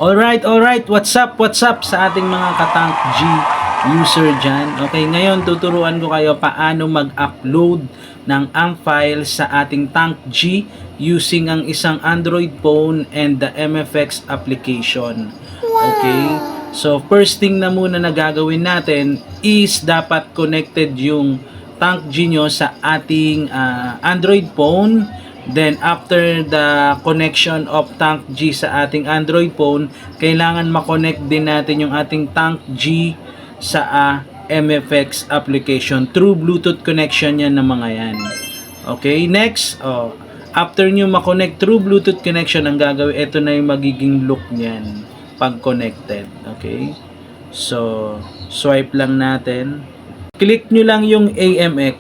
Alright, what's up sa ating mga Katank G user dyan. Okay, ngayon tuturuan ko kayo paano mag-upload ng AMP file sa ating Tank G using ang isang Android phone and the MFX application. Okay, so first thing na muna na gagawin natin is dapat connected yung Tank G nyo sa ating Android phone. Then after the connection of Tank G sa ating Android phone, kailangan ma-connect din natin yung ating Tank G sa MFX application. Through Bluetooth connection yan ng mga yan. Okay, next, after nyo ma-connect through Bluetooth connection, ang gagawin, ito na yung magiging look niyan pag connected. Okay, so swipe lang natin. Click nyo lang yung AMX.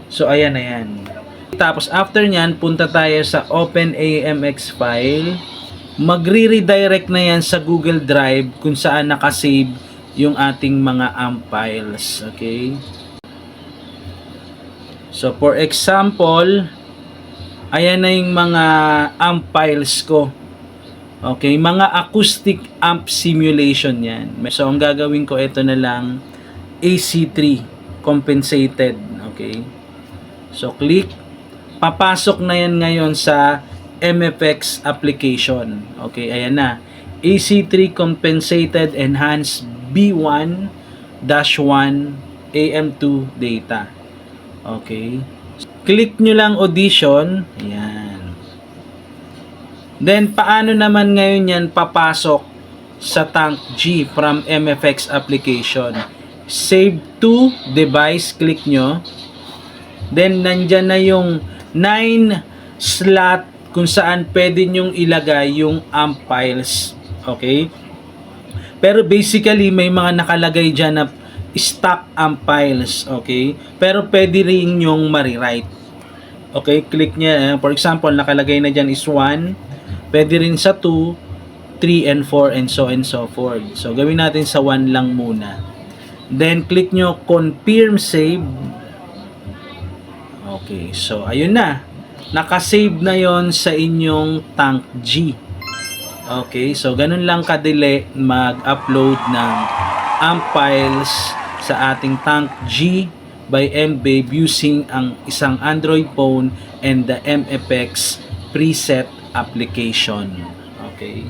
So ayan na yan. Tapos after nyan, punta tayo sa Open AMX file. Magre-redirect na yan sa Google Drive kung saan nakasave yung ating mga AMP files. Okay? So for example, ayan na yung mga AMP files ko. Okay? Mga acoustic amp simulation yan. So ang gagawin ko, ito na lang, AC3 compensated. Okay? So click. Papasok na yan ngayon sa MFX application. Okay, ayan na. AC3 Compensated Enhanced B1-1 AM2 data. Okay. Click nyo lang audition. Ayan. Then, paano naman ngayon yan papasok sa Tank G from MFX application? Save to device. Click nyo. Then, nandyan na yung 9 slot kung saan pwede nyong ilagay yung AMP files. Okay? Pero basically, may mga nakalagay dyan na stock AMP files. Okay? Pero pwede rin yung ma-rewrite. Okay? Click nya. For example, nakalagay na dyan is 1. Pwede rin sa 2, 3, and 4, and so forth. So, gawin natin sa 1 lang muna. Then, click nyo confirm save. Okay, so ayun na. Nakasave na yon sa inyong Tank G. Okay, so ganun lang kadali mag-upload ng AMP files sa ating Tank G by mBabe using ang isang Android phone and the MFX preset application. Okay.